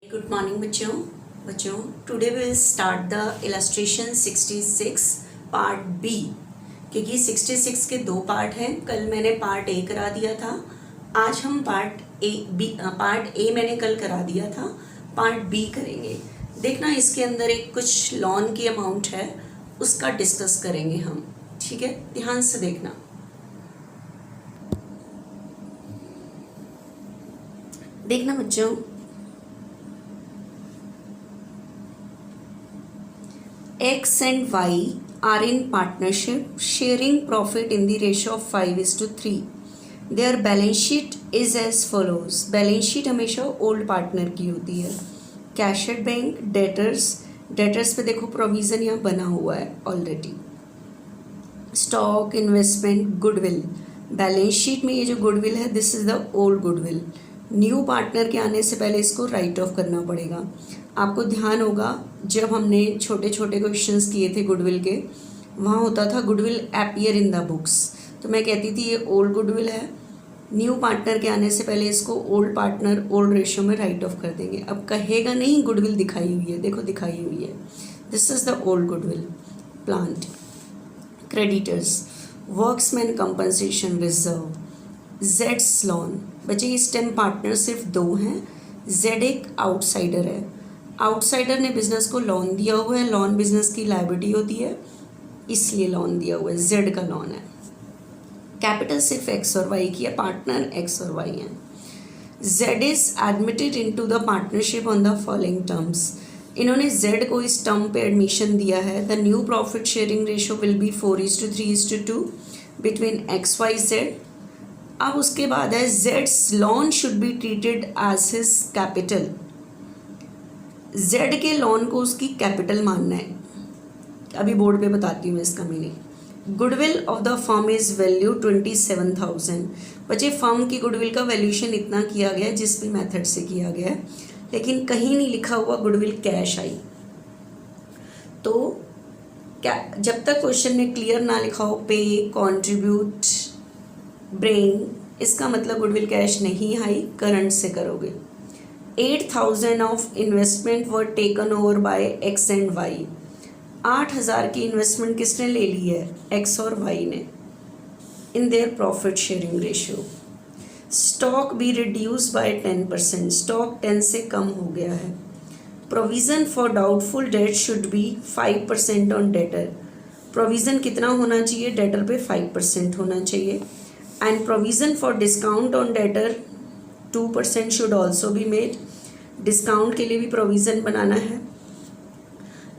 Good morning बच्चों today will start the illustration 66 part B. क्योंकि 66 के दो पार्ट हैं। कल मैंने पार्ट ए करा दिया था, आज हम पार्ट ए मैंने कल करा दिया था, पार्ट बी करेंगे। देखना इसके अंदर एक कुछ लोन की अमाउंट है, उसका डिस्कस करेंगे हम। ठीक है, ध्यान से देखना। बच्चों, X and Y are in partnership, sharing profit in the ratio of 5:3. Their balance sheet is as follows. Balance sheet हमेशा ओल्ड पार्टनर की होती है। कैश एट बैंक, डेटर्स पे देखो प्रोविज़न यहाँ बना हुआ है already. Stock, investment, goodwill. Balance sheet में ये जो गुडविल है, this is the old goodwill. New partner के आने से पहले इसको राइट ऑफ करना पड़ेगा। आपको ध्यान होगा जब हमने छोटे छोटे क्वेश्चंस किए थे गुडविल के, वहाँ होता था goodwill appear in the books, तो मैं कहती थी ये ओल्ड गुडविल है, न्यू पार्टनर के आने से पहले इसको ओल्ड पार्टनर ओल्ड रेशियो में राइट ऑफ कर देंगे। अब कहेगा नहीं गुडविल दिखाई हुई है, देखो दिखाई हुई है, this is the old goodwill. Plant, creditors, workmen compensation reserve, Jades loan. बच्चे इस टाइम पार्टनर सिर्फ दो हैं, जेड एक आउटसाइडर है। आउटसाइडर ने बिजनेस को लोन दिया हुआ है, लोन बिजनेस की लायबिलिटी होती है, इसलिए लोन दिया हुआ है, जेड का लोन है। कैपिटल सिर्फ एक्स और वाई की है, पार्टनर एक्स और वाई हैं। Z is admitted into the partnership on the following terms. इन्होंने जेड को इस टर्म पे एडमिशन दिया है। The new profit sharing ratio will be 4:3:2 between X Y Z. अब उसके बाद है जेड्स loan should be treated as his capital. Z के लोन को उसकी कैपिटल मानना है। अभी बोर्ड पे बताती हूँ इसका meaning. Goodwill of the firm is value 27,000। बच्चे फर्म की गुडविल का वैल्यूशन इतना किया गया है, जिस भी मेथड से किया गया है, लेकिन कहीं नहीं लिखा हुआ गुडविल कैश आई। तो क्या जब तक क्वेश्चन में क्लियर ना लिखा हो पे, कॉन्ट्रीब्यूट, ब्रिंग, इसका मतलब गुडविल कैश नहीं आई, करंट से करोगे। 8,000 of investment were taken over by X and Y. 8,000 की इन्वेस्टमेंट किसने ले ली है, एक्स और वाई ने, in their profit sharing ratio. Stock be reduce by 10%, stock 10 से कम हो गया है। Provision for doubtful debt should be 5% on debtor. Provision कितना होना चाहिए, डेटर पे 5% होना चाहिए। And provision for discount on debtor 2% should also be made. Discount के लिए भी प्रोविज़न बनाना है।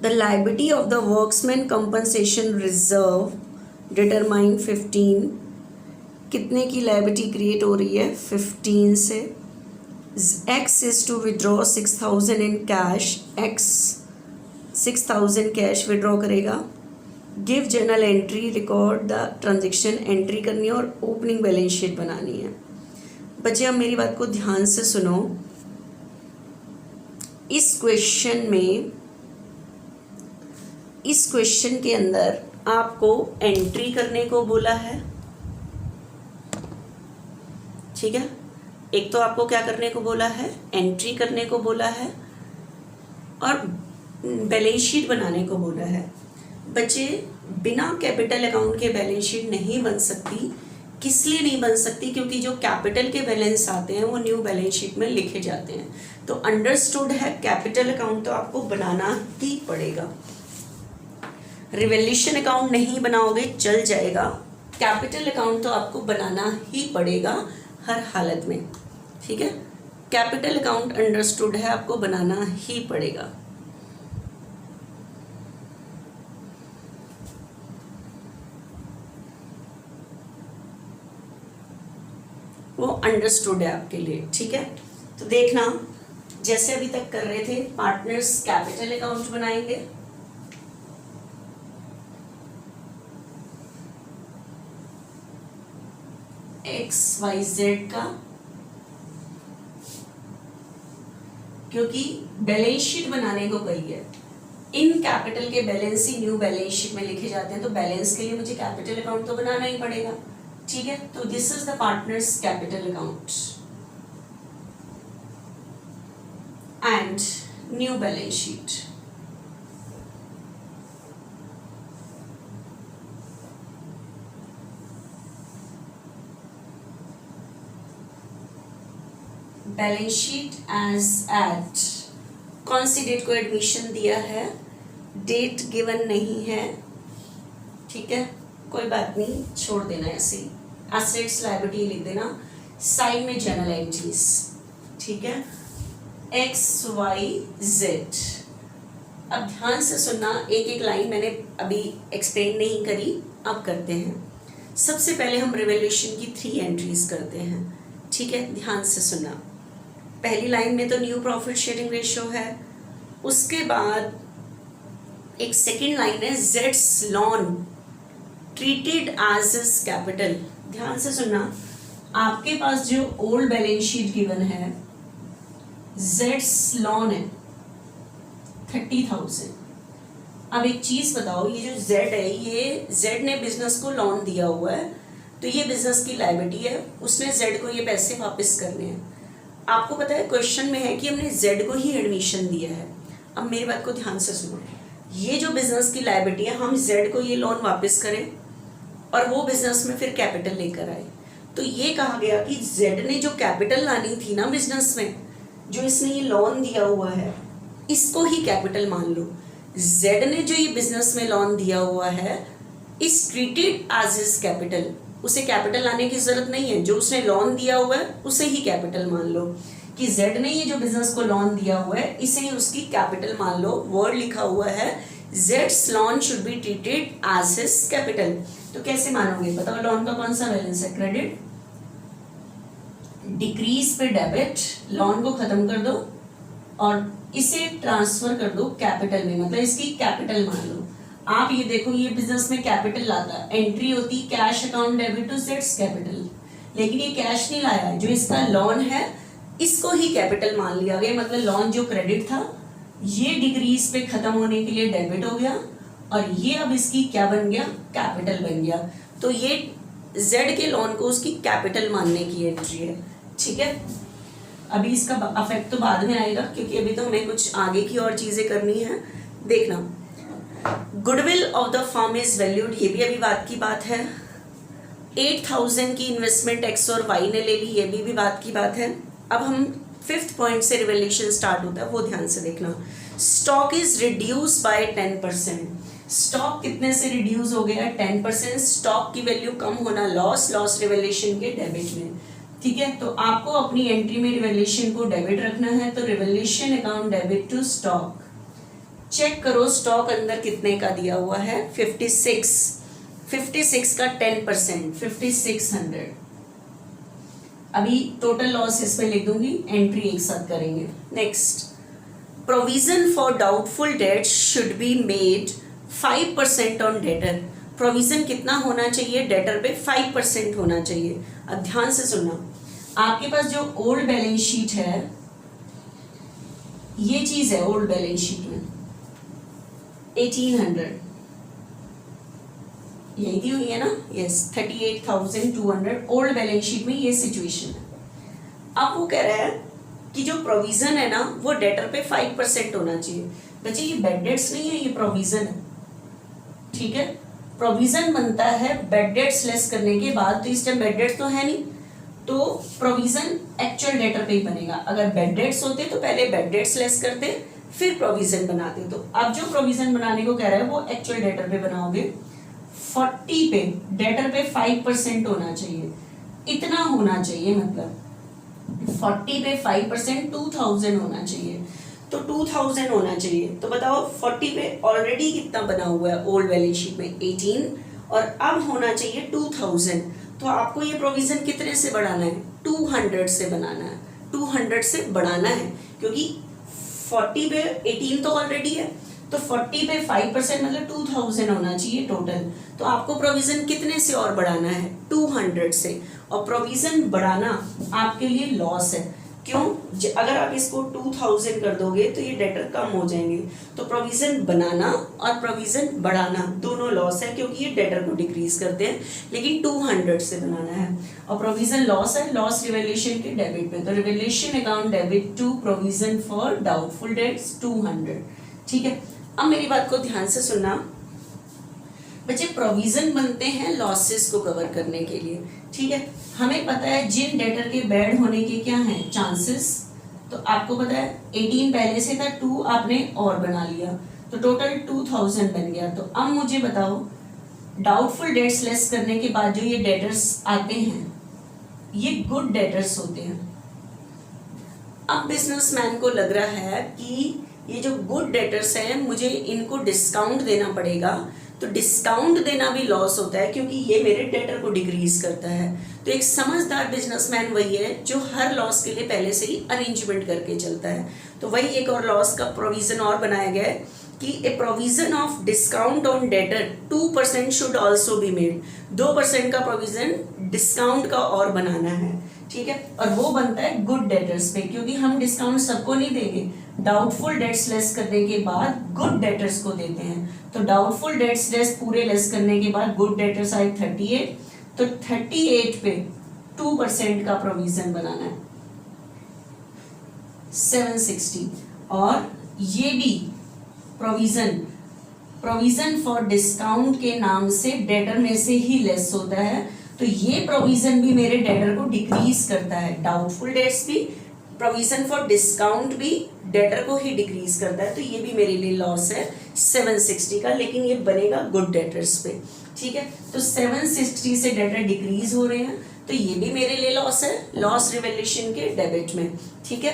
The liability of the workmen compensation reserve determine 15। कितने की लायबिलिटी क्रिएट हो रही है, 15 से। X is to withdraw 6,000 in cash, x 6,000 cash withdraw करेगा। Give journal entry, record the transaction, entry करनी है और ओपनिंग बैलेंस शीट बनानी है। बच्चे अब मेरी बात को ध्यान से सुनो। इस क्वेश्चन के अंदर आपको एंट्री करने को बोला है, ठीक है। एक तो आपको क्या करने को बोला है, एंट्री करने को बोला है, और बैलेंस शीट बनाने को बोला है। बच्चे बिना कैपिटल अकाउंट के बैलेंस शीट नहीं बन सकती। किस लिए नहीं बन सकती, क्योंकि जो कैपिटल के बैलेंस आते हैं वो न्यू बैलेंस शीट में लिखे जाते हैं। तो अंडरस्टूड है, कैपिटल अकाउंट तो आपको बनाना ही पड़ेगा। रिवैल्यूएशन अकाउंट नहीं बनाओगे चल जाएगा, कैपिटल अकाउंट तो आपको बनाना ही पड़ेगा हर हालत में, ठीक है। कैपिटल अकाउंट अंडरस्टूड है, आपको बनाना ही पड़ेगा। वो अंडरस्टूड है आपके लिए, ठीक है। तो देखना, जैसे अभी तक कर रहे थे, पार्टनर्स कैपिटल अकाउंट बनाएंगे, एक्स वाई जेड का, क्योंकि बैलेंस शीट बनाने को कही है। इन कैपिटल के बैलेंस ही न्यू बैलेंस शीट में लिखे जाते हैं, तो बैलेंस के लिए मुझे कैपिटल अकाउंट तो बनाना ही पड़ेगा, ठीक है। तो this is the partners capital account. And and new balance sheet. Balance sheet as at, कौन सी डेट को एडमिशन दिया है, डेट गिवन नहीं है, ठीक है, कोई बात नहीं, छोड़ देना ऐसे ही, एसेट्स लायबिलिटी लिख देना, साइड में जनरल एंट्रीज, ठीक है, एक्स वाई जेड। अब ध्यान से सुनना, एक एक लाइन मैंने अभी एक्सप्लेन नहीं करी, अब करते हैं। सबसे पहले हम रिवैल्यूएशन की 3 एंट्रीज करते हैं, ठीक है, ध्यान से सुनना। पहली लाइन में तो न्यू प्रॉफिट शेयरिंग रेशियो है, उसके बाद एक सेकेंड लाइन है जेड्स loan treated as his capital. ध्यान से सुनना, आपके पास जो ओल्ड बैलेंस शीट गिवन है, जेड्स लॉन है 30,000। अब एक चीज बताओ, ये जो जेड है, ये जेड ने बिजनेस को लोन दिया हुआ है, तो ये बिजनेस की लायबिलिटी है, उसने जेड को ये पैसे वापस करने हैं। आपको पता है क्वेश्चन में है कि हमने जेड को ही एडमिशन दिया है। अब मेरी बात को ध्यान से सुनो, ये जो बिजनेस की लायबिलिटी है, हम जेड को ये लोन वापस करें और वो बिजनेस में फिर कैपिटल लेकर आए, तो ये कहा गया कि जेड ने जो कैपिटल लानी थी ना बिजनेस में, जो इसने ये लोन दिया हुआ है, इसको ही कैपिटल मान लो। जेड ने जो ये बिजनेस में लोन दिया हुआ है is treated as his capital, उसे कैपिटल लाने की जरूरत नहीं है, जो उसने लोन दिया हुआ है उसे ही कैपिटल मान लो, कि जेड ने ये जो बिजनेस को लोन दिया हुआ है इसे ही उसकी कैपिटल मान लो। वर्ड लिखा हुआ है जेड्स loan should be treated as his capital. तो कैसे मानोगे, बताओ, लोन का कौन सा बैलेंस है, क्रेडिट, डिक्रीज पे डेबिट, लोन को खत्म कर दो और इसे ट्रांसफर कर दो कैपिटल में, मतलब इसकी कैपिटल मान लो। आप ये देखो, ये बिजनेस में कैपिटल लाता है, एंट्री होती कैश अकाउंट डेबिट टू जेड्स कैपिटल, लेकिन ये कैश नहीं लाया है, जो इसका लोन है इसको ही कैपिटल मान लिया गया, मतलब लोन जो क्रेडिट था ये डिक्रीज पे खत्म होने के लिए डेबिट हो गया और ये अब इसकी क्या बन गया, कैपिटल बन गया। तो ये जेड के लोन को उसकी कैपिटल मानने की एंट्री है, ठीक है। अभी इसका अफेक्ट तो बाद में आएगा, क्योंकि अभी तो हमें कुछ आगे की और चीजें करनी है। देखना, goodwill of the firm is valued, ये भी अभी बात की बात है। 8,000 की इन्वेस्टमेंट एक्स और वाई ने ले ली, ये भी बात की बात है। अब हम 5th पॉइंट से रिवैल्यूएशन स्टार्ट होता है, वो ध्यान से देखना। Stock is reduce by 10%। Stock कितने से रिड्यूस हो गया, 10%। स्टॉक की वैल्यू कम होना, लॉस, लॉस रिवैल्यूएशन के डेबिट में, ठीक है। तो आपको अपनी एंट्री में रिवैल्यूएशन को डेबिट रखना है, तो revaluation account debit to stock. Check करो स्टॉक अंदर कितने का दिया हुआ है, 56 का 10%, 5600। अभी टोटल लॉस इसमें लिख दूंगी, एंट्री एक साथ करेंगे। Next, provision for doubtful debt should be made 5% on debtor. Provision कितना होना चाहिए, डेटर पे 5% होना चाहिए। अब ध्यान से सुनना, आपके पास जो ओल्ड बैलेंस शीट है, ये चीज है ओल्ड बैलेंस शीट में 1800, यही दी हुई है ना, यस, 38,200 ओल्ड बैलेंस शीट में ये सिचुएशन है। अब वो कह रहा है कि जो प्रोविजन है ना वो डेटर पे 5% होना चाहिए। बच्चे ये बेड डेट्स नहीं है, ये प्रोविजन है, ठीक है। प्रोविजन बनता है बेड डेट्स लेस करने के बाद, तो इस टाइम बेड डेट्स तो है नहीं, तो प्रोविजन एक्चुअल डेटर पे ही बनेगा। अगर बेड डेट्स होते तो पहले बेड डेट्स लेस करते फिर प्रोविजन बनाते। तो अब जो प्रोविजन बनाने को कह रहा है वो एक्चुअल डेटर पे बनाओगे। 40 पे डेटर पे 5% होना चाहिए, इतना होना चाहिए, मतलब 40 पे 5% 2000 होना चाहिए, तो 2000 होना चाहिए। तो बताओ 40 पे ऑलरेडी कितना बना हुआ है ओल्ड बैलेंस शीट में 18, और अब होना चाहिए 2000। तो आपको ये प्रोविजन कितने से बढ़ाना है, 200 से बनाना है, 200 से बढ़ाना है, क्योंकि 40 पे 18 तो ऑलरेडी है, तो 40 पे 5% मतलब 2000 होना चाहिए टोटल। तो आपको प्रोविजन कितने से और बढ़ाना है, 200 से। और प्रोविजन बढ़ाना आपके लिए लॉस है, क्यों? अगर आप इसको 2000 कर दोगे तो ये डेटर कम हो जाएंगे। तो प्रोविजन बनाना और प्रोविजन बढ़ाना दोनों लॉस है, क्योंकि ये डेटर को डिक्रीज करते हैं, लेकिन 200 से बनाना है। और प्रोविजन लॉस है, लॉस रिवैल्यूएशन के डेबिट पे, तो revaluation account debit to provision for doubtful debts 200। ठीक है, अब मेरी बात को ध्यान से सुनना बच्चे। प्रोविजन बनते हैं लॉसेस को कवर करने के लिए। ठीक है, हमें पता है जिन डेटर के बैड होने के क्या हैं चांसेस, तो आपको पता है 18 पहले से था, 2 आपने और बना लिया, तो टोटल 2000 बन गया। तो अब मुझे बताओ डाउटफुल डेट्स लेस करने के बाद जो ये डेटर्स आते हैं ये गुड डेटर्स होते हैं। अब बिजनेसमैन को लग रहा है कि ये जो गुड डेटर्स हैं मुझे इनको डिस्काउंट देना पड़ेगा, तो डिस्काउंट देना भी लॉस होता है क्योंकि ये मेरे डेटर को डिक्रीज करता है। तो एक समझदार बिजनेसमैन वही है जो हर लॉस के लिए पहले से ही अरेंजमेंट करके चलता है। तो वही एक और लॉस का प्रोविजन और बनाया गया है कि ए provision of discount on debtor 2% should also be made. 2% का प्रोविजन डिस्काउंट का और बनाना है। ठीक है, और वो बनता है गुड डेटर्स पे, क्योंकि हम डिस्काउंट सबको नहीं देंगे, डाउटफुल डेट्स लेस करने के बाद गुड डेटर्स को देते हैं। तो डाउटफुल डेट्स लेस पूरे लेस करने के बाद गुड डेटर्स आए 38, तो 38 पे 2% का प्रोविजन बनाना है 760। और ये भी प्रोविजन फॉर डिस्काउंट के नाम से डेटर में से ही लेस होता है, तो ये प्रोविजन भी मेरे डेटर को डिक्रीज करता है। डाउटफुल डेट्स भी, प्रोविजन फॉर डिस्काउंट भी डेटर को ही डिक्रीज करता है, तो ये भी मेरे लिए लॉस है 760 का, लेकिन ये बनेगा गुड डेटर्स पे। ठीक है, तो 760 से डेटर डिक्रीज हो रहे हैं, तो ये भी मेरे लिए लॉस है, लॉस रिवैल्यूएशन के डेबिट में। ठीक है,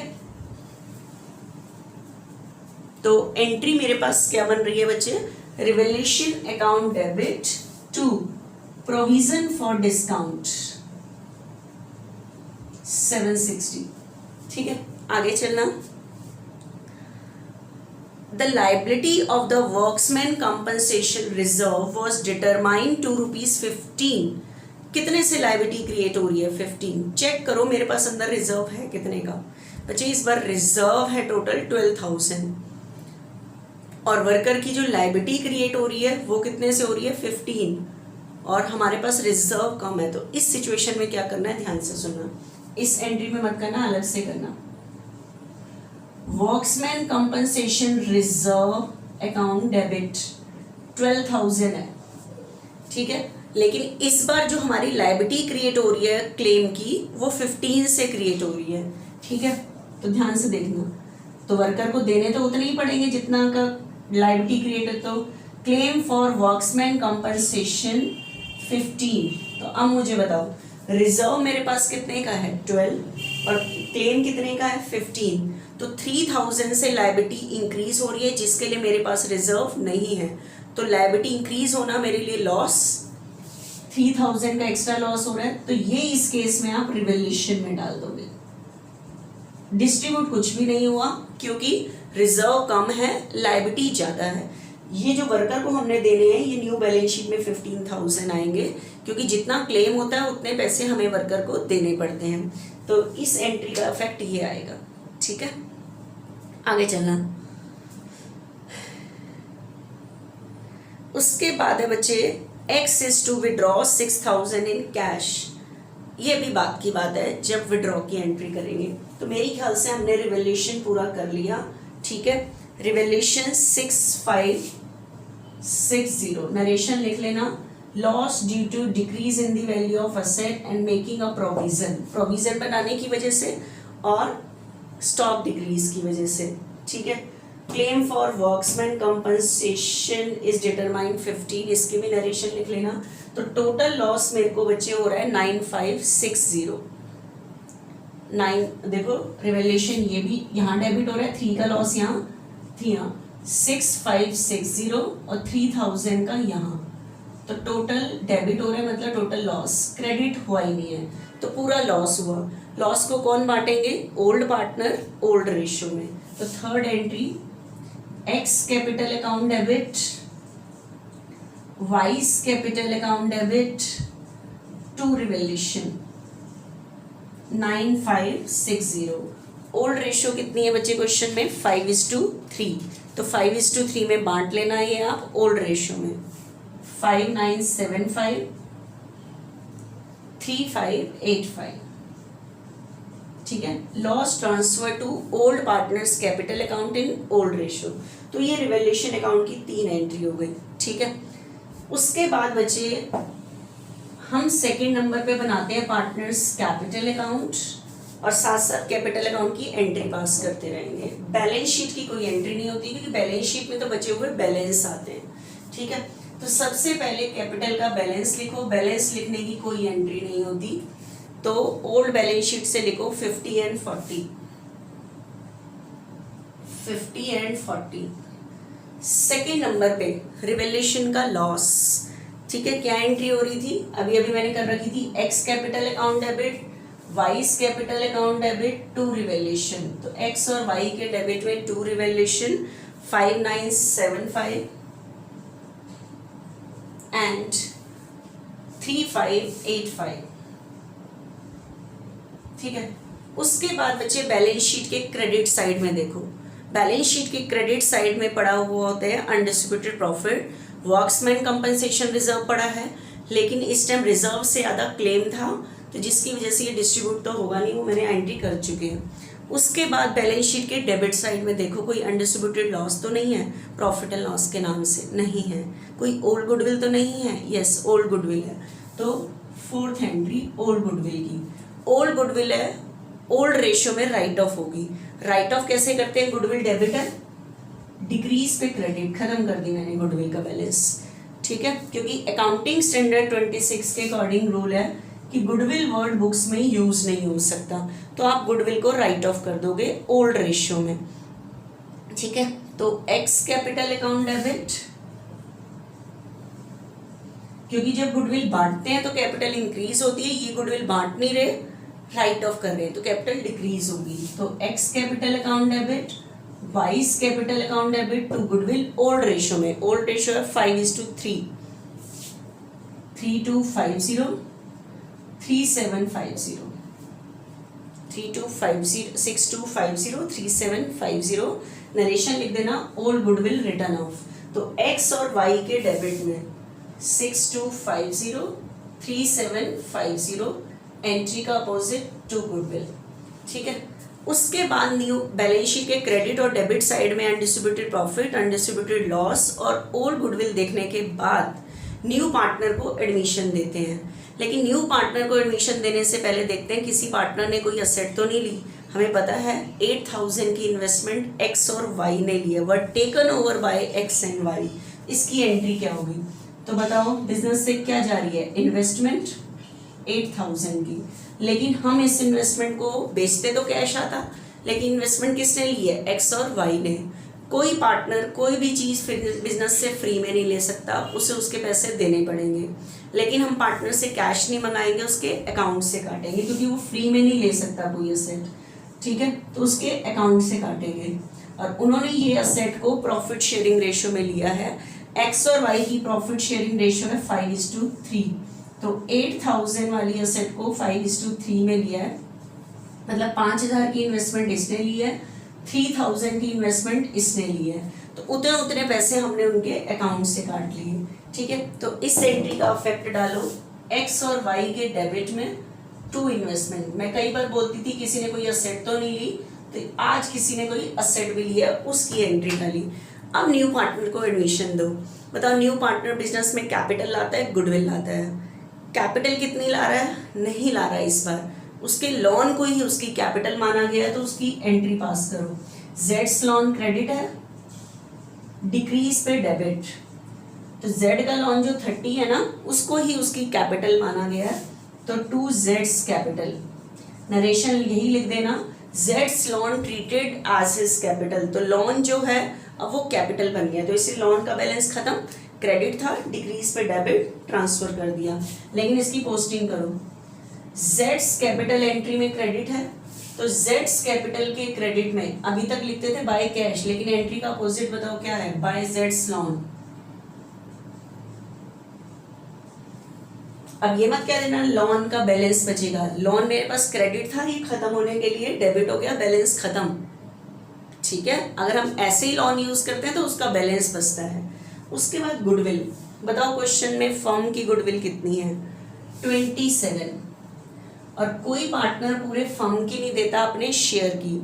तो एंट्री मेरे पास क्या बन रही है बच्चे? Revaluation account debit to provision for discount 760। ठीक है, आगे चलना। The liability of the workmen compensation reserve was determined to ₹15। कितने से लाइबिलिटी क्रिएट हो रही है? 15। चेक करो मेरे पास अंदर रिजर्व है कितने का बच्चे। इस बार रिजर्व है टोटल 12,000, और वर्कर की जो लाइबिलिटी क्रिएट हो रही है वो कितने से हो रही है? 15, और हमारे पास रिजर्व कम है। तो इस सिचुएशन में क्या करना है, ध्यान से सुनना, इस एंट्री में मत करना, अलग से करना। Workmen compensation reserve account debit 12,000 है। ठीक है, लेकिन इस बार जो हमारी लायबिलिटी क्रिएट हो रही है क्लेम की वो 15 से क्रिएट हो रही है। ठीक है, तो ध्यान से देखना। तो वर्कर को देने तो उतने ही पड़ेंगे जितना का लायबिलिटी क्रिएट है। तो क्लेम फॉर वर्क्समैन कंपनसेशन 15। तो अब मुझे बताओ रिजर्व मेरे पास कितने का है? 12, और क्लेम कितने का है? 15। तो 3000 से लायबिलिटी इंक्रीज हो रही है जिसके लिए मेरे पास रिजर्व नहीं है। तो लायबिलिटी इंक्रीज होना मेरे लिए लॉस, 3000 का एक्स्ट्रा लॉस हो रहा है। तो ये इस केस में आप रिवैल्यूएशन में डाल दोगे। डिस्ट्रीब्यूट कुछ भी नहीं हुआ क्योंकि रिजर्व कम है, लायबिलिटी ज़्यादा है। ये जो वर्कर को हमने देने हैं ये न्यू बैलेंस शीट में 15,000 आएंगे, क्योंकि जितना क्लेम होता है उतने पैसे हमें वर्कर को देने पड़ते हैं। तो इस एंट्री का इफेक्ट ये आएगा। ठीक है, आगे चलना। उसके बाद है बच्चे X is to withdraw 6,000 in cash. ये भी बात की बात है जब विड्रॉ की एंट्री करेंगे। तो मेरे ख्याल से हमने रिवैल्यूएशन पूरा कर लिया। ठीक है, रिवैल्यूएशन 6560, नरेशन लिख लेना। Loss due to decrease in the value of asset and making a provision बनाने की वजह से और स्टॉक डिक्रीज की वजह से। ठीक है, claim for workmen compensation is determined 15, इसकी भी नरेशन लिख लेना। तो टोटल लॉस मेरे को बच्चे हो रहा है 9560। देखो रिवैल्यूएशन ये भी यहाँ डेबिट हो रहा है, 3 का लॉस यहाँ, 6560 और 3000 का यहाँ। तो टोटल डेबिट हो रहा है मतलब टोटल लॉस, क्रेडिट हुआ ही नहीं है, तो पूरा लॉस हुआ। लॉस को कौन बांटेंगे? ओल्ड पार्टनर ओल्ड रेशियो में। तो third entry X capital account debit, Y's capital account debit to revaluation 9560। Old ratio कितनी है बच्चे क्वेश्चन में 5:3, तो 5:3 में बांट लेना है ये आप ओल्ड रेशियो में 5975 3585, ठीक है। Loss transfer to old partners capital account in old ratio, तो ये रिवैल्यूएशन अकाउंट की 3 एंट्री हो गई, ठीक है। उसके बाद बचे हम सेकंड नंबर पे बनाते हैं पार्टनर्स कैपिटल अकाउंट और साथ साथ कैपिटल अकाउंट की एंट्री पास करते रहेंगे। बैलेंस शीट की कोई एंट्री नहीं होती क्योंकि बैलेंस शीट में तो बचे हुए बैलेंस आते हैं, ठीक है। तो सबसे पहले कैपिटल का बैलेंस लिखो, बैलेंस लिखने की कोई एंट्री नहीं होती, तो ओल्ड बैलेंस शीट से लिखो 50 एंड 40। सेकेंड नंबर पे रिवैल्यूएशन का लॉस, ठीक है। क्या एंट्री हो रही थी, अभी अभी मैंने कर रखी थी X capital account debit Y's capital account debit to revaluation, तो एक्स और वाई के डेबिट में टू रिवैल्यूएशन 5975 एंड 3585, ठीक है। उसके बाद बच्चे बैलेंस शीट के क्रेडिट साइड में देखो, बैलेंस शीट के क्रेडिट साइड में पड़ा हुआ होता है undistributed profit, workmen compensation reserve पड़ा है, लेकिन इस टाइम रिजर्व से ज़्यादा क्लेम था, तो जिसकी वजह से ये डिस्ट्रीब्यूट तो होगा नहीं, वो मैंने एंट्री कर चुके हैं। उसके बाद बैलेंस शीट के डेबिट साइड में देखो कोई अनडिस्ट्रीब्यूटेड लॉस तो नहीं है, प्रॉफिट एंड लॉस के नाम से नहीं है, कोई ओल्ड गुडविल तो नहीं है, यस ओल्ड गुडविल है, तो फोर्थ एंट्री ओल्ड गुडविल की। ओल्ड गुडविल है, ओल्ड रेशियो में राइट ऑफ होगी। राइट ऑफ कैसे करते हैं, गुडविल डेबिट है, डिक्रीज पे क्रेडिट, खत्म कर दी मैंने गुडविल का बैलेंस, ठीक है। क्योंकि अकाउंटिंग स्टैंडर्ड 26 के अकॉर्डिंग रूल है कि गुडविल वर्ड बुक्स में यूज नहीं हो सकता, तो आप गुडविल को राइट ऑफ कर दोगे ओल्ड रेशियो में, ठीक है। तो एक्स कैपिटल अकाउंट डेबिट, क्योंकि जब गुडविल बांटते हैं तो कैपिटल इंक्रीज होती है, ये गुडविल बांट नहीं रहे, राइट ऑफ कर रहे हैं, तो कैपिटल डिक्रीज होगी, तो X capital account debit Y's capital account debit to goodwill old ratio में, ओल्ड रेशियो है 5:3, 3250 3750 3250 नरेशन लिख देना ओल्ड गुडविल रिटर्न ऑफ, तो एक्स और वाई के डेबिट में 6250 3750 एंट्री का अपोजिट टू गुडविल, ठीक है। उसके बाद न्यू बैलेंस शीट के क्रेडिट और डेबिट साइड में अनडिस्ट्रीब्यूटेड प्रॉफिट अनडिस्ट्रीब्यूटेड लॉस और ओल्ड गुडविल देखने के बाद न्यू पार्टनर को एडमिशन देते हैं। लेकिन न्यू पार्टनर को एडमिशन देने से पहले देखते हैं किसी पार्टनर ने कोई असेट तो नहीं ली। हमें पता है 8000 की इन्वेस्टमेंट एक्स और वाई ने ली है, but taken over by X and Y, इसकी एंट्री क्या होगी, तो बताओ बिजनेस से क्या जा रही है, इन्वेस्टमेंट 8000 की, लेकिन हम इस इन्वेस्टमेंट को बेचते तो कैश आता, लेकिन इन्वेस्टमेंट किसने ली है, एक्स और वाई ने। कोई पार्टनर कोई भी चीज़ बिजनेस से फ्री में नहीं ले सकता, उसे उसके पैसे देने पड़ेंगे, लेकिन हम पार्टनर से कैश नहीं मंगाएंगे, उसके अकाउंट से काटेंगे, क्योंकि वो फ्री में नहीं ले सकता कोई असेट, ठीक है, तो उसके अकाउंट से काटेंगे। और उन्होंने ये असेट को प्रॉफिट शेयरिंग रेशियो में लिया है, एक्स और वाई की प्रॉफिट शेयरिंग रेशियो है 5:3, तो 8000 वाली असेट को 5:3 में लिया है, मतलब 5000 की इन्वेस्टमेंट इसने ली है, 3000 की इन्वेस्टमेंट इसने ली है, तो उतने उतने पैसे हमने उनके अकाउंट से काट लिए, ठीक है। तो इस एंट्री का इफेक्ट डालो एक्स और वाई के डेबिट में टू इन्वेस्टमेंट। मैं कई बार बोलती थी किसी ने कोई असेट तो नहीं ली, तो आज किसी ने कोई असेट भी लिया, उसकी एंट्री डाली। अब न्यू पार्टनर को एडमिशन दो, बताओ न्यू पार्टनर बिजनेस में कैपिटल लाता है, गुडविल लाता है, कैपिटल कितनी ला रहा है, नहीं ला रहा है इस बार, उसके लोन को ही उसकी कैपिटल माना गया है, तो उसकी एंट्री पास करो। जेड्स लोन क्रेडिट है, डिक्रीज पे डेबिट, तो जेड का लोन जो 30 है ना, उसको ही उसकी कैपिटल माना गया है, तो टू जेड्स कैपिटल। नरेशन यही लिख देना, जेड्स loan treated as his capital, तो लोन जो है अब वो कैपिटल बन गया, तो इसे लोन का बैलेंस खत्म, क्रेडिट था, डिक्रीज पे डेबिट ट्रांसफर कर दिया, लेकिन इसकी पोस्टिंग करो। जेड्स कैपिटल एंट्री में क्रेडिट है, तो जेड्स कैपिटल के क्रेडिट में अभी तक लिखते थे बाय कैश, लेकिन एंट्री का अपोजिट बताओ क्या है, बाय जेड्स लोन। अब ये मत क्या देना लॉन का बैलेंस बचेगा, लॉन मेरे पास क्रेडिट था, ये खत्म होने के लिए डेबिट हो गया, बैलेंस खत्म। ठीक है, अगर हम ऐसे ही लॉन यूज करते हैं तो उसका बैलेंस बचता है। उसके बाद गुडविल, बताओ क्वेश्चन में फर्म की गुडविल कितनी है 27, और कोई पार्टनर पूरे फर्म की नहीं देता अपने शेयर की।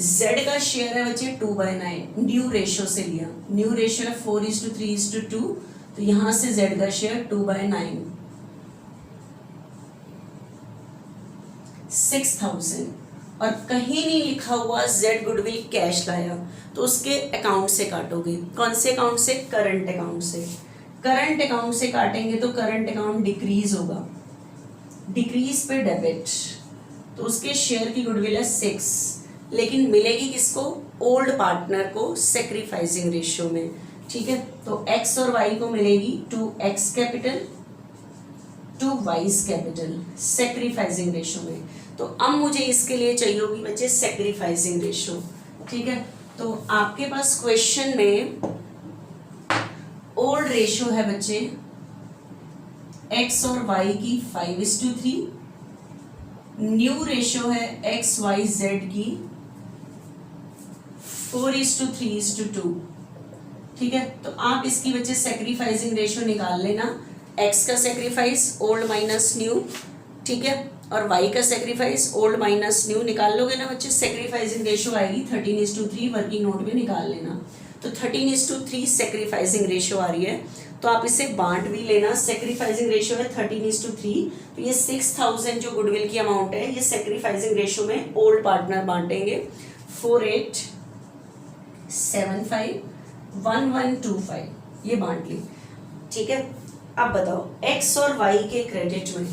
Z का शेयर है बच्चे 2/9, न्यू रेशो से लिया, न्यू रेशो है 4:3:2, तो यहां से Z का शेयर 2/9 6,000, और कहीं नहीं लिखा हुआ Z गुडविल कैश लाया, तो उसके अकाउंट से काटोगे। कौन से अकाउंट से? करंट अकाउंट से। करंट अकाउंट से काटेंगे तो करंट अकाउंट डिक्रीज होगा, डिक्रीज पे डेबिट, तो उसके शेयर की गुडविल है 6, लेकिन मिलेगी किसको? ओल्ड पार्टनर को सेक्रीफाइसिंग रेशियो में। ठीक है, तो X और Y को मिलेगी 2X capital 2Y's capital sacrificing ratio में। तो अब मुझे इसके लिए चाहिए होगी बच्चे सेक्रीफाइसिंग रेशियो। ठीक है, तो आपके पास क्वेश्चन में ओल्ड रेशियो है बच्चे X और Y की 5:3, न्यू रेशियो है XYZ की 4:3:2। ठीक है, तो आप इसकी वजह सेक्रीफाइसिंग रेशियो निकाल लेना, X का सेक्रीफाइस ओल्ड माइनस न्यू, ठीक है, और Y का सेक्रीफाइस ओल्ड माइनस न्यू निकाल लोगे ना बच्चे, सेक्रीफाइसिंग रेशियो आएगी 13:3, वर्किंग नोट में निकाल लेना। तो 13:3 सेक्रीफाइसिंग रेशियो आ रही है, तो आप इसे बांट भी लेना। सेक्रीफाइसिंग रेशियो है 13:3, तो ये 6,000 जो गुडविल की अमाउंट है, ये सेक्रीफाइसिंग रेशियो में ओल्ड पार्टनर बांटेंगे 48751125, ये बांट ली। ठीक है, अब बताओ X और Y के क्रेडिट में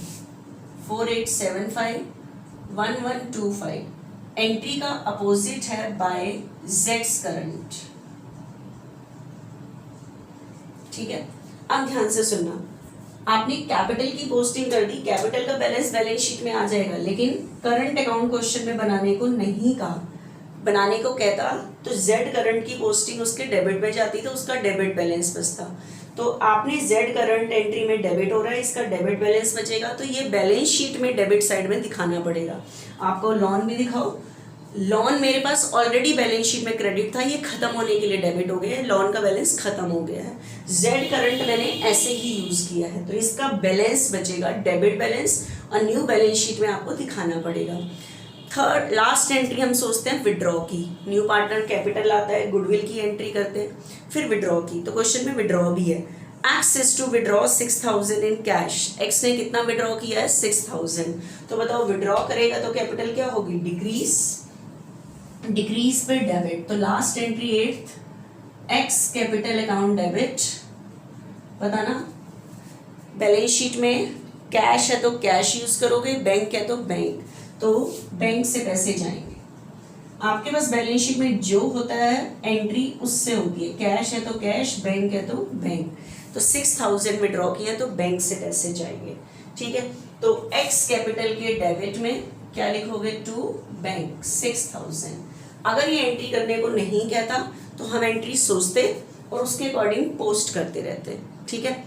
48751125, एंट्री का अपोजिट है बाय Z's करंट। ठीक है, अब ध्यान से सुनना, आपने कैपिटल की पोस्टिंग कर दी, कैपिटल का बैलेंस बैलेंस शीट में आ जाएगा, लेकिन करंट अकाउंट क्वेश्चन में बनाने को नहीं कहा। बनाने को कहता तो Z करंट की पोस्टिंग उसके डेबिट में जाती, तो उसका डेबिट बैलेंस बचता। तो आपने Z करंट एंट्री में डेबिट हो रहा है, इसका डेबिट बैलेंस बचेगा, तो ये बैलेंस शीट में डेबिट साइड में दिखाना पड़ेगा। आपको लॉन भी दिखाओ, लॉन मेरे पास ऑलरेडी बैलेंस शीट में क्रेडिट था, ये खत्म होने के लिए डेबिट हो गया है, लॉन का बैलेंस खत्म हो गया है। Z करंट मैंने ऐसे ही यूज किया है, तो इसका बैलेंस बचेगा डेबिट बैलेंस, और न्यू बैलेंस शीट में आपको दिखाना पड़ेगा। थर्ड लास्ट एंट्री हम सोचते हैं विड्रॉ की, न्यू पार्टनर कैपिटल आता है, गुडविल की एंट्री करते हैं, फिर विड्रॉ की, तो क्वेश्चन में विड्रॉ भी है। X is to withdraw 6,000 in cash, X ने कितना विड्रॉ किया है 6,000, तो बताओ विड्रॉ करेगा तो कैपिटल क्या होगी? डिक्रीज, डिक्रीज पे डेबिट, तो last entry 8th X capital account debit, पता ना, बैलेंस शीट में कैश है तो कैश यूज करोगे, बैंक है तो बैंक, तो बैंक से पैसे जाएंगे। आपके पास बैलेंस शीट में जो होता है एंट्री उससे होती है, कैश है तो कैश, बैंक है तो बैंक, तो 6,000 विड्रॉ किया तो बैंक से पैसे जाएंगे। ठीक है, तो X कैपिटल के डेबिट में क्या लिखोगे? To bank 6,000। अगर ये एंट्री करने को नहीं कहता तो हम एंट्री सोचते और उसके अकॉर्डिंग पोस्ट करते रहते। ठीक है,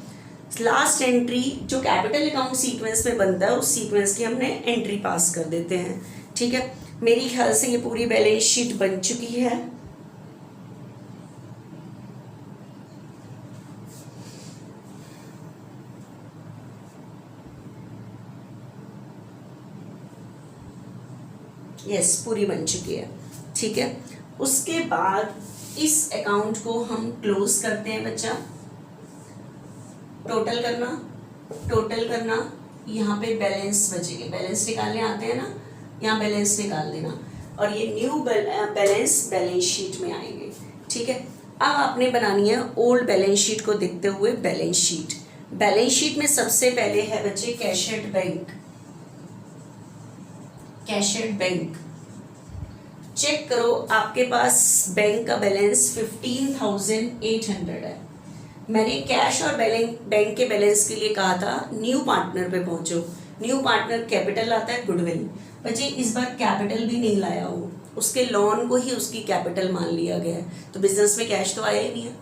लास्ट एंट्री जो कैपिटल अकाउंट सीक्वेंस में बनता है उस सीक्वेंस की हमने एंट्री पास कर देते हैं। ठीक है, मेरी ख्याल से ये पूरी बैलेंस शीट बन चुकी है। यस, पूरी बन चुकी है। ठीक है, उसके बाद इस अकाउंट को हम क्लोज करते हैं बच्चा। टोटल करना, टोटल करना, यहाँ पे बैलेंस बचेंगे, बैलेंस निकालने आते हैं ना, यहाँ बैलेंस निकाल देना, और ये न्यू बैलेंस बैलेंस शीट में आएंगे। ठीक है, अब आपने बनानी है ओल्ड बैलेंस शीट को देखते हुए बैलेंस शीट। बैलेंस शीट में सबसे पहले है बच्चे कैशड बैंक, कैशड बैंक। चेक करो आपके पास बैंक का बैलेंस 15,800 है। मैंने कैश और बैंक के बैलेंस के लिए कहा था न्यू पार्टनर पे पहुंचो, न्यू पार्टनर कैपिटल आता है गुडविल। बच्चे इस बार कैपिटल भी नहीं लाया हो, उसके लोन को ही उसकी कैपिटल मान लिया गया है, तो बिजनेस में कैश तो आया ही नहीं है।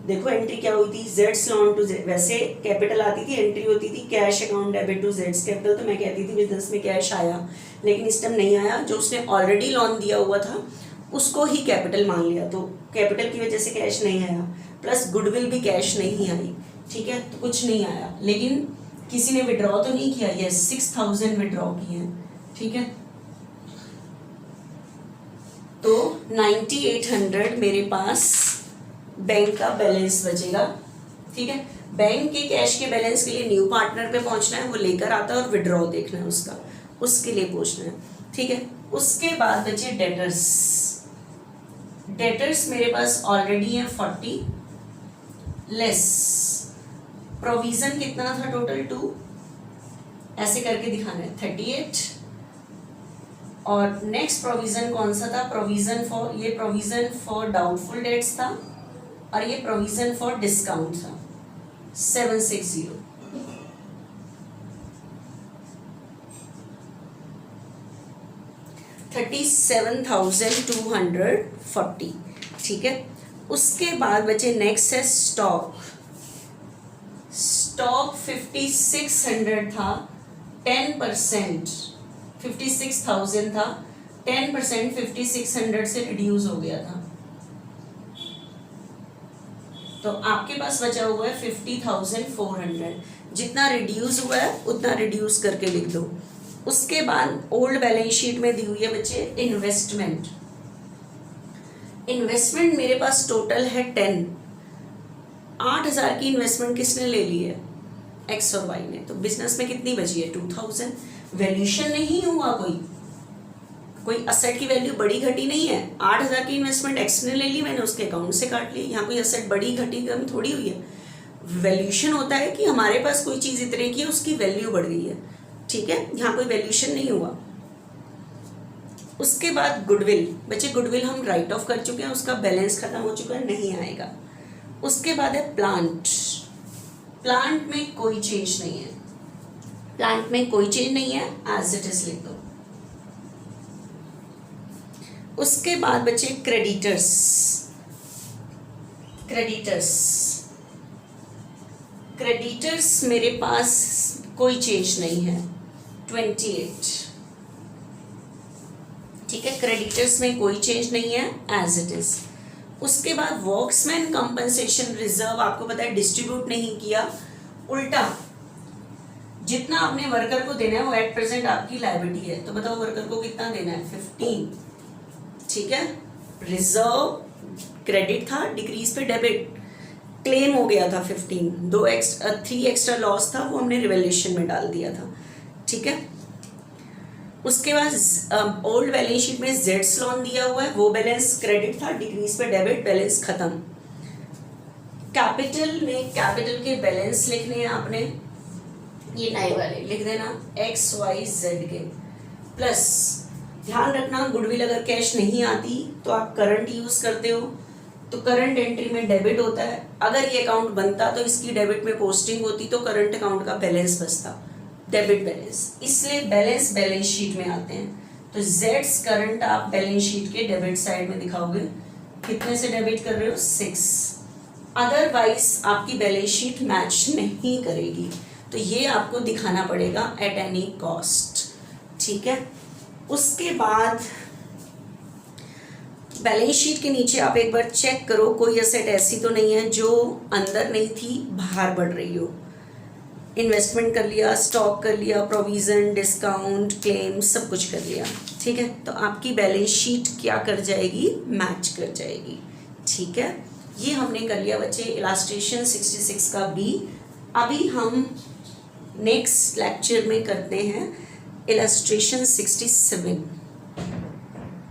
देखो एंट्री क्या हुई थी, जेड्स लॉन टू जेड, वैसे कैपिटल आती थी, एंट्री होती थी कैश अकाउंट डेबिट टू जेड्स कैपिटल, तो मैं कहती थी बिजनेस में कैश आया, लेकिन इस टाइम नहीं आया, जो उसने ऑलरेडी लोन दिया हुआ था उसको ही कैपिटल मान लिया, तो कैपिटल की वजह से कैश नहीं आया, प्लस गुडविल भी कैश नहीं आई, ठीक है, तो कुछ नहीं आया। लेकिन किसी ने विड्रॉ तो नहीं किया, यस 6000 विड्रॉ किए हैं, ठीक है, तो 9800 मेरे पास बैंक का बैलेंस बचेगा, ठीक है। बैंक के कैश के बैलेंस के लिए न्यू पार्टनर पे पहुंचना है, वो लेकर आता है और विड्रॉ देखना है उसका, उसके लिए पूछना है, ठीक है। उसके बाद बचे डेटर्स, डेटर्स मेरे पास ऑलरेडी है 40 लेस प्रोविजन कितना था टोटल 2, ऐसे करके दिखाना है 38, और नेक्स्ट प्रोविजन कौन सा था, प्रोविजन फॉर, ये प्रोविजन फॉर डाउटफुल डेट्स था और ये प्रोविजन फॉर डिस्काउंट था 760, $37,240, ठीक है। उसके बाद बचे नेक्स्ट है स्टॉक, स्टॉक 5600 था, 10% 56,000 था, 10% 5600 से रिड्यूस हो गया था, तो आपके पास बचा हुआ है 50,400, जितना रिड्यूस हुआ है उतना रिड्यूस करके लिख दो। उसके बाद ओल्ड बैलेंस शीट में दी हुई है बच्चे इन्वेस्टमेंट, इन्वेस्टमेंट मेरे पास टोटल है 10, 8000 की इन्वेस्टमेंट किसने ले ली है, एक्स और वाई ने, तो बिजनेस में कितनी बची है 2000, वैल्यूशन नहीं हुआ, कोई असेट की वैल्यू बड़ी घटी नहीं है, 8000 की इन्वेस्टमेंट एक्स ने ले ली, मैंने उसके अकाउंट से काट ली, यहाँ कोई असेट बड़ी घटी कम थोड़ी हुई है, वैल्यूशन होता है कि हमारे पास कोई चीज़ इतने की है उसकी वैल्यू बढ़ गई है, ठीक है, यहाँ कोई वैल्यूशन नहीं हुआ। उसके बाद गुडविल, बच्चे गुडविल हम राइट ऑफ कर चुके हैं, उसका बैलेंस खत्म हो चुका है, नहीं आएगा। उसके बाद है प्लांट, प्लांट में कोई चेंज नहीं है, प्लांट में कोई चेंज नहीं है, एज इट इज लिख दो। उसके बाद बचे क्रेडिटर्स, क्रेडिटर्स, क्रेडिटर्स मेरे पास कोई चेंज नहीं है 28, ठीक है, क्रेडिटर्स में कोई चेंज नहीं है, एज इट इज। उसके बाद वर्क्समैन कंपनसेशन रिजर्व, आपको पता है डिस्ट्रीब्यूट नहीं किया, उल्टा जितना आपने वर्कर को देना है वो एट प्रेजेंट आपकी लायबिलिटी है, तो बताओ वर्कर को कितना देना है 15, ठीक है, रिजर्व क्रेडिट था, डिक्रीज पे डेबिट, क्लेम हो गया था 15, 3 एक्स्ट्रा लॉस था, वो हमने रिवैल्यूएशन में डाल दिया था, ठीक है। उसके बाद ओल्ड बैलेंस शीट में जेड्स लोन दिया हुआ है, वो बैलेंस क्रेडिट था, डिक्रीज पे डेबिट, बैलेंस खत्म। कैपिटल में कैपिटल के बैलेंस लिखने हैं आपने, ये नए वाले लिख देना XYZ के, प्लस ध्यान रखना गुडविल अगर कैश नहीं आती तो आप करंट यूज करते हो, तो करंट एंट्री में डेबिट होता है, अगर ये अकाउंट बनता तो इसकी डेबिट में पोस्टिंग होती, तो करंट अकाउंट का बैलेंस बचता, डेबिट बैलेंस, इसलिए बैलेंस बैलेंस शीट में आते हैं। तो जेड्स करंट आप बैलेंस शीट के डेबिट साइड में दिखाओगे, कितने से डेबिट कर रहे हो 6, अदरवाइज आपकी बैलेंस शीट मैच नहीं करेगी, तो ये आपको दिखाना पड़ेगा एट एनी कॉस्ट, ठीक है। उसके बाद बैलेंस शीट के नीचे आप एक बार चेक करो कोई एसेट ऐसी तो नहीं है जो अंदर नहीं थी बाहर बढ़ रही हो, इन्वेस्टमेंट कर लिया, स्टॉक कर लिया, प्रोविज़न, डिस्काउंट, क्लेम, सब कुछ कर लिया, ठीक है, तो आपकी बैलेंस शीट क्या कर जाएगी, मैच कर जाएगी, ठीक है। ये हमने कर लिया बच्चे इलास्ट्रेशन 66 का बी। अभी हम नेक्स्ट लेक्चर में करते हैं इलास्ट्रेशन 67।